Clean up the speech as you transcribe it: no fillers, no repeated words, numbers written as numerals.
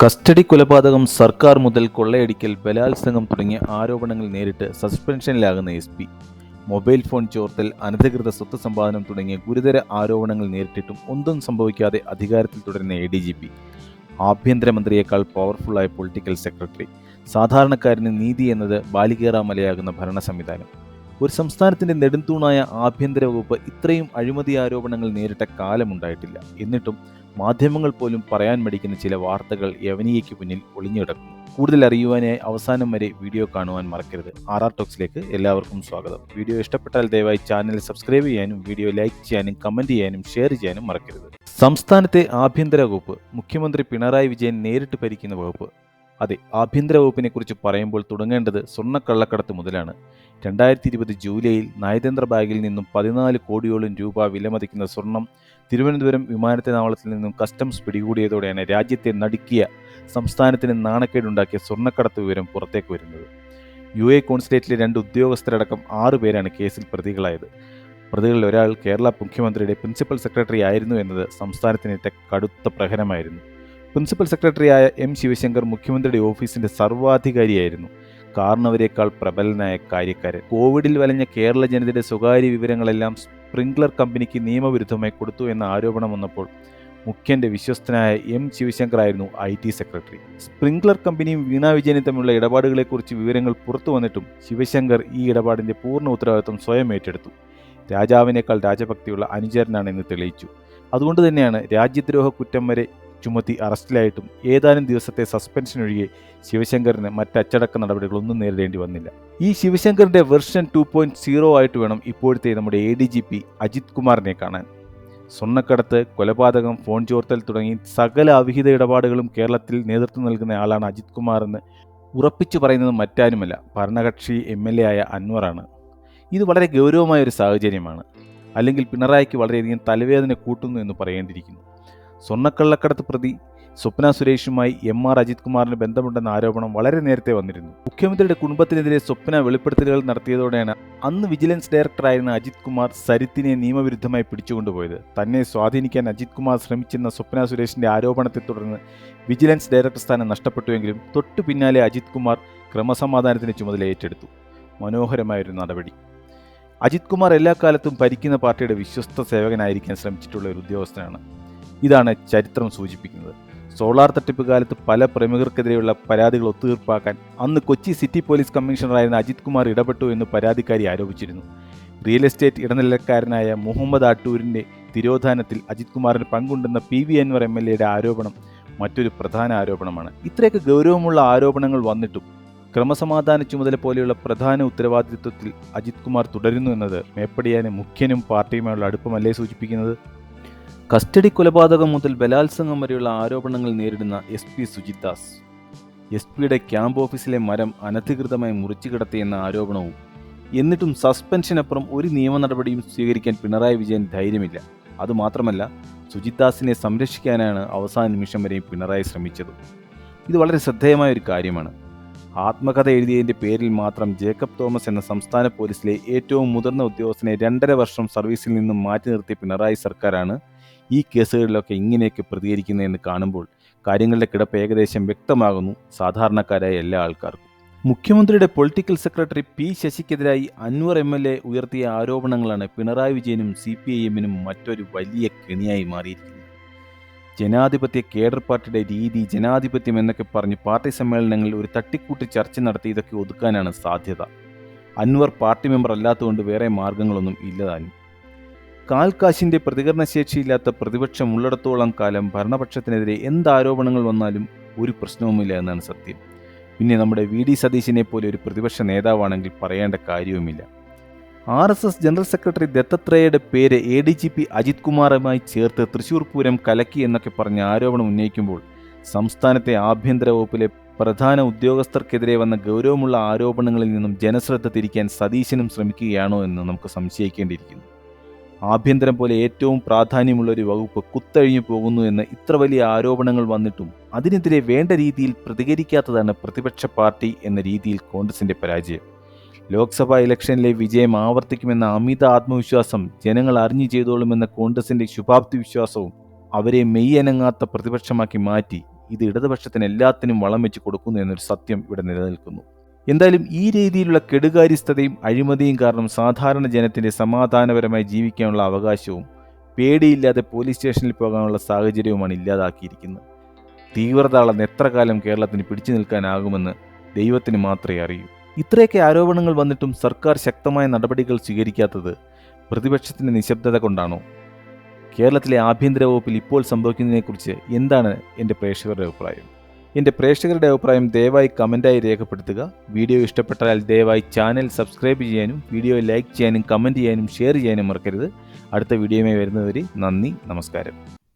Custody കൊലപാതകം, സർക്കാർ മുതൽ കൊള്ളയടിക്കൽ, ബലാത്സംഗം തുടങ്ങിയ ആരോപണങ്ങൾ നേരിട്ട് സസ്പെൻഷനിലാകുന്ന SP, മൊബൈൽ ഫോൺ ചോർത്തൽ, അനധികൃത സ്വത്ത് സമ്പാദനം തുടങ്ങിയ ഗുരുതര ആരോപണങ്ങൾ നേരിട്ടിട്ടും ഒന്നും സംഭവിക്കാതെ അധികാരത്തിൽ തുടരുന്ന ADGP, ആഭ്യന്തരമന്ത്രിയേക്കാൾ പവർഫുള്ളായ പൊളിറ്റിക്കൽ സെക്രട്ടറി, സാധാരണക്കാരന് നീതി എന്നത് ബാലികേറാ മലയാകുന്ന ഭരണ സംവിധാനം. ഒരു സംസ്ഥാനത്തിന്റെ നെടുംതൂണായ ആഭ്യന്തര വകുപ്പ് ഇത്രയും അഴിമതി ആരോപണങ്ങൾ നേരിട്ട കാലമുണ്ടായിട്ടില്ല. എന്നിട്ടും മാധ്യമങ്ങൾ പോലും പറയാൻ മടിക്കുന്ന ചില വാർത്തകൾ യവനിയയ്ക്ക് മുന്നിൽ ഒളിഞ്ഞുകിടക്കുന്നു. കൂടുതൽ അറിയുവാനായി അവസാനം വരെ വീഡിയോ കാണുവാൻ മറക്കരുത്. RR ടോക്സിലേക്ക് എല്ലാവർക്കും സ്വാഗതം. വീഡിയോ ഇഷ്ടപ്പെട്ടാൽ ദയവായി ചാനൽ സബ്സ്ക്രൈബ് ചെയ്യാനും വീഡിയോ ലൈക്ക് ചെയ്യാനും കമന്റ് ചെയ്യാനും ഷെയർ ചെയ്യാനും മറക്കരുത്. സംസ്ഥാനത്തെ ആഭ്യന്തര വകുപ്പ് മുഖ്യമന്ത്രി പിണറായി വിജയൻ നേരിട്ട് ഭരിക്കുന്ന വകുപ്പ്. അതെ, ആഭ്യന്തര വകുപ്പിനെ കുറിച്ച് പറയുമ്പോൾ തുടങ്ങേണ്ടത് സ്വർണ്ണക്കള്ളക്കടത്ത് മുതലാണ്. 2020 ജൂലൈയിൽ നയതന്ത്ര ബാഗിൽ നിന്നും 14 കോടിയോളം രൂപ വിലമതിക്കുന്ന സ്വർണം തിരുവനന്തപുരം വിമാനത്താവളത്തിൽ നിന്നും കസ്റ്റംസ് പിടികൂടിയതോടെയാണ് രാജ്യത്തെ നടുക്കിയ, സംസ്ഥാനത്തിന് നാണക്കേടുണ്ടാക്കിയ സ്വർണ്ണക്കടത്ത് വിവരം പുറത്തേക്ക് വരുന്നത്. UAE കോൺസുലേറ്റിലെ 2 ഉദ്യോഗസ്ഥരടക്കം 6 പേരാണ് കേസിൽ പ്രതികളായത്. പ്രതികളിൽ ഒരാൾ കേരള മുഖ്യമന്ത്രിയുടെ പ്രിൻസിപ്പൽ സെക്രട്ടറി ആയിരുന്നു എന്നത് സംസ്ഥാനത്തിനേറ്റ കടുത്ത പ്രഹരമായിരുന്നു. പ്രിൻസിപ്പൽ സെക്രട്ടറിയായ M. ശിവശങ്കർ മുഖ്യമന്ത്രിയുടെ ഓഫീസിന്റെ സർവാധികാരിയായിരുന്നു. കാരണവരേക്കാൾ പ്രബലനായ കാര്യക്കാരൻ. കോവിഡിൽ വലഞ്ഞ കേരള ജനതയുടെ സ്വകാര്യ വിവരങ്ങളെല്ലാം സ്പ്രിംഗ്ലർ കമ്പനിക്ക് നിയമവിരുദ്ധമായി കൊടുത്തു എന്ന ആരോപണം വന്നപ്പോൾ മുഖ്യന്റെ വിശ്വസ്തനായ M. ശിവശങ്കർ ആയിരുന്നു IT സെക്രട്ടറി. സ്പ്രിംഗ്ലർ കമ്പനിയും വീണ വിജയനും തമ്മിലുള്ള ഇടപാടുകളെക്കുറിച്ച് വിവരങ്ങൾ പുറത്തു വന്നിട്ടും ശിവശങ്കർ ഈ ഇടപാടിന്റെ പൂർണ്ണ ഉത്തരവാദിത്വം സ്വയം ഏറ്റെടുത്തു. രാജാവിനേക്കാൾ രാജഭക്തിയുള്ള അനുചരനാണെന്ന് തെളിയിച്ചു. അതുകൊണ്ട് തന്നെയാണ് രാജ്യദ്രോഹ കുറ്റം വരെ ചുമത്തി അറസ്റ്റിലായിട്ടും ഏതാനും ദിവസത്തെ സസ്പെൻഷൻ ഒഴികെ ശിവശങ്കറിന് മറ്റച്ചടക്ക നടപടികളൊന്നും നേരിടേണ്ടി വന്നില്ല. ഈ ശിവശങ്കറിന്റെ വെർഷൻ 2.0 ആയിട്ട് വേണം ഇപ്പോഴത്തെ നമ്മുടെ ADGP അജിത് കുമാറിനെ കാണാൻ. സ്വർണ്ണക്കടത്ത്, കൊലപാതകം, ഫോൺ ചോർത്തൽ തുടങ്ങി സകല അവിഹിത ഇടപാടുകളും കേരളത്തിൽ നേതൃത്വം നൽകുന്ന ആളാണ് അജിത് കുമാർ എന്ന് ഉറപ്പിച്ചു പറയുന്നത് മറ്റാരുമല്ല, ഭരണകക്ഷി MLA ആയ അൻവറാണ്. ഇത് വളരെ ഗൗരവമായ ഒരു സാഹചര്യമാണ്. അല്ലെങ്കിൽ പിണറായിക്ക് വളരെയധികം തലവേദന കൂട്ടുന്നു എന്ന് പറയേണ്ടിയിരിക്കുന്നു. സ്വർണ്ണക്കള്ളക്കടത്ത് പ്രതി സ്വപ്ന സുരേഷുമായി MR അജിത് കുമാറിന് ബന്ധമുണ്ടെന്ന ആരോപണം വളരെ നേരത്തെ വന്നിരുന്നു. മുഖ്യമന്ത്രിയുടെ കുടുംബത്തിനെതിരെ സ്വപ്ന വെളിപ്പെടുത്തലുകൾ നടത്തിയതോടെയാണ് അന്ന് വിജിലൻസ് ഡയറക്ടറായിരുന്ന അജിത് കുമാർ സരിത്തിനെ നിയമവിരുദ്ധമായി പിടിച്ചുകൊണ്ടുപോയത്. തന്നെ സ്വാധീനിക്കാൻ അജിത് കുമാർ ശ്രമിച്ചെന്ന സ്വപ്ന സുരേഷിന്റെ ആരോപണത്തെ തുടർന്ന് വിജിലൻസ് ഡയറക്ടർ സ്ഥാനം നഷ്ടപ്പെട്ടുവെങ്കിലും തൊട്ടു പിന്നാലെ അജിത് കുമാർ ക്രമസമാധാനത്തിന് ചുമതല ഏറ്റെടുത്തു. മനോഹരമായൊരു നടപടി. അജിത് കുമാർ എല്ലാ കാലത്തും ഭരിക്കുന്ന പാർട്ടിയുടെ വിശ്വസ്ത സേവകനായിരിക്കാൻ ശ്രമിച്ചിട്ടുള്ള ഒരു ഉദ്യോഗസ്ഥനാണ്. ഇതാണ് ചരിത്രം സൂചിപ്പിക്കുന്നത്. സോളാർ തട്ടിപ്പ് കാലത്ത് പല പ്രമുഖർക്കെതിരെയുള്ള പരാതികൾ ഒത്തുതീർപ്പാക്കാൻ അന്ന് കൊച്ചി സിറ്റി പോലീസ് കമ്മീഷണറായിരുന്ന അജിത് കുമാർ ഇടപെട്ടു എന്ന് പരാതിക്കാരി ആരോപിച്ചിരുന്നു. റിയൽ എസ്റ്റേറ്റ് ഇടനിലക്കാരനായ മുഹമ്മദ് ആട്ടൂരിന്റെ തിരോധാനത്തിൽ അജിത് കുമാറിന് പങ്കുണ്ടെന്ന PV അൻവർ MLAയുടെ ആരോപണം മറ്റൊരു പ്രധാന ആരോപണമാണ്. ഇത്രയൊക്കെ ഗൗരവമുള്ള ആരോപണങ്ങൾ വന്നിട്ടും ക്രമസമാധാന ചുമതല പോലെയുള്ള പ്രധാന ഉത്തരവാദിത്വത്തിൽ അജിത് കുമാർ തുടരുന്നു എന്നത് മേപ്പടിയാന് മുഖ്യനും പാർട്ടിയുമായുള്ള അടുപ്പമല്ലേ സൂചിപ്പിക്കുന്നത്? കസ്റ്റഡി കൊലപാതകം മുതൽ ബലാത്സംഗം വരെയുള്ള ആരോപണങ്ങൾ നേരിടുന്ന SP സുജിത് ദാസ്, SP-യുടെ ക്യാമ്പ് ഓഫീസിലെ മരം അനധികൃതമായി മുറിച്ചു കിടത്തിയെന്ന ആരോപണവും, എന്നിട്ടും സസ്പെൻഷനപ്പുറം ഒരു നിയമ നടപടിയും സ്വീകരിക്കാൻ പിണറായി വിജയൻ ധൈര്യമില്ല. അതുമാത്രമല്ല, സുജിത് ദാസിനെ സംരക്ഷിക്കാനാണ് അവസാന നിമിഷം വരെയും പിണറായി ശ്രമിച്ചത്. ഇത് വളരെ ശ്രദ്ധേയമായ ഒരു കാര്യമാണ്. ആത്മകഥ എഴുതിയതിൻ്റെ പേരിൽ മാത്രം ജേക്കബ് തോമസ് എന്ന സംസ്ഥാന പോലീസിലെ ഏറ്റവും മുതിർന്ന ഉദ്യോഗസ്ഥനെ 2.5 വർഷം സർവീസിൽ നിന്നും മാറ്റി നിർത്തിയ പിണറായി സർക്കാരാണ് ഈ കേസുകളിലൊക്കെ ഇങ്ങനെയൊക്കെ പ്രതികരിക്കുന്നതെന്ന് കാണുമ്പോൾ കാര്യങ്ങളുടെ കിടപ്പ് ഏകദേശം വ്യക്തമാകുന്നു സാധാരണക്കാരായ എല്ലാ ആൾക്കാർക്കും. മുഖ്യമന്ത്രിയുടെ പൊളിറ്റിക്കൽ സെക്രട്ടറി P. ശശിക്കെതിരായി അൻവർ MLA ഉയർത്തിയ ആരോപണങ്ങളാണ് പിണറായി വിജയനും CPIM-നും മറ്റൊരു വലിയ കെണിയായി മാറിയിരിക്കുന്നത്. ജനാധിപത്യ കേഡർ പാർട്ടിയുടെ രീതി, ജനാധിപത്യം എന്നൊക്കെ പറഞ്ഞ് പാർട്ടി സമ്മേളനങ്ങളിൽ ഒരു തട്ടിക്കൂട്ട് ചർച്ച നടത്തി ഇതൊക്കെ ഒതുക്കാനാണ് സാധ്യത. അൻവർ പാർട്ടി മെമ്പർ അല്ലാത്തതുകൊണ്ട് വേറെ മാർഗങ്ങളൊന്നും ഇല്ലതാനും. കാൽക്കാശിന്റെ പ്രതികരണശേഷിയില്ലാത്ത പ്രതിപക്ഷം ഉള്ളിടത്തോളം കാലം ഭരണപക്ഷത്തിനെതിരെ എന്താരോപണങ്ങൾ വന്നാലും ഒരു പ്രശ്നവുമില്ല എന്നാണ് സത്യം. പിന്നെ നമ്മുടെ VD സതീശനെ പോലെ ഒരു പ്രതിപക്ഷ നേതാവാണെങ്കിൽ പറയേണ്ട കാര്യവുമില്ല. RSS ജനറൽ സെക്രട്ടറി ദത്തത്രേയയുടെ പേര് ADGP അജിത് കുമാറുമായി ചേർത്ത് തൃശൂർ പൂരം കലക്കി എന്നൊക്കെ പറഞ്ഞ് ആരോപണം ഉന്നയിക്കുമ്പോൾ സംസ്ഥാനത്തെ ആഭ്യന്തര വകുപ്പിലെ പ്രധാന ഉദ്യോഗസ്ഥർക്കെതിരെ വന്ന ഗൗരവമുള്ള ആരോപണങ്ങളിൽ നിന്നും ജനശ്രദ്ധ തിരിക്കാൻ സതീശനും ശ്രമിക്കുകയാണോ എന്ന് നമുക്ക് സംശയിക്കേണ്ടിയിരിക്കുന്നു. ആഭ്യന്തരം പോലെ ഏറ്റവും പ്രാധാന്യമുള്ള ഒരു വകുപ്പ് കുത്തഴിഞ്ഞു പോകുന്നു എന്ന് ഇത്ര വലിയ ആരോപണങ്ങൾ വന്നിട്ടും അതിനെതിരെ വേണ്ട രീതിയിൽ പ്രതികരിക്കാത്തതാണ് പ്രതിപക്ഷ പാർട്ടി എന്ന രീതിയിൽ കോൺഗ്രസിന്റെ പരാജയം. ലോക്സഭാ ഇലക്ഷനിലെ വിജയം ആവർത്തിക്കുമെന്ന അമിത ആത്മവിശ്വാസം ജനങ്ങൾ അറിഞ്ഞു ചെയ്തോളുമെന്ന കോൺഗ്രസിന്റെ ശുഭാപ്തി വിശ്വാസവും അവരെ മെയ്യനങ്ങാത്ത പ്രതിപക്ഷമാക്കി മാറ്റി ഇത് ഇടതുപക്ഷത്തിന് എല്ലാത്തിനും വളം വെച്ച് കൊടുക്കുന്നു എന്നൊരു സത്യം ഇവിടെ നിലനിൽക്കുന്നു. എന്തായാലും ഈ രീതിയിലുള്ള കെടുകാര്യസ്ഥതയും അഴിമതിയും കാരണം സാധാരണ ജനത്തിൻ്റെ സമാധാനപരമായി ജീവിക്കാനുള്ള അവകാശവും പേടിയില്ലാതെ പോലീസ് സ്റ്റേഷനിൽ പോകാനുള്ള സാഹചര്യവുമാണ് ഇല്ലാതാക്കിയിരിക്കുന്നത്. തീവ്രത അളന്ന് എത്ര കാലം കേരളത്തിന് പിടിച്ചു നിൽക്കാനാകുമെന്ന് ദൈവത്തിന് മാത്രമേ അറിയൂ. ഇത്രയൊക്കെ ആരോപണങ്ങൾ വന്നിട്ടും സർക്കാർ ശക്തമായ നടപടികൾ സ്വീകരിക്കാത്തത് പ്രതിപക്ഷത്തിൻ്റെ നിശബ്ദത കൊണ്ടാണോ? കേരളത്തിലെ ആഭ്യന്തര വകുപ്പിൽ ഇപ്പോൾ സംഭവിക്കുന്നതിനെക്കുറിച്ച് എന്താണ് എൻ്റെ പ്രേക്ഷകരുടെ അഭിപ്രായം? എൻ്റെ പ്രേക്ഷകരുടെ അഭിപ്രായം ദയവായി കമൻറ്റായി രേഖപ്പെടുത്തുക. വീഡിയോ ഇഷ്ടപ്പെട്ടാൽ ദയവായി ചാനൽ സബ്സ്ക്രൈബ് ചെയ്യാനും വീഡിയോ ലൈക്ക് ചെയ്യാനും കമൻറ്റ് ചെയ്യാനും ഷെയർ ചെയ്യാനും മറക്കരുത്. അടുത്ത വീഡിയോയുമായി വരുന്നതുവരെ നന്ദി, നമസ്കാരം.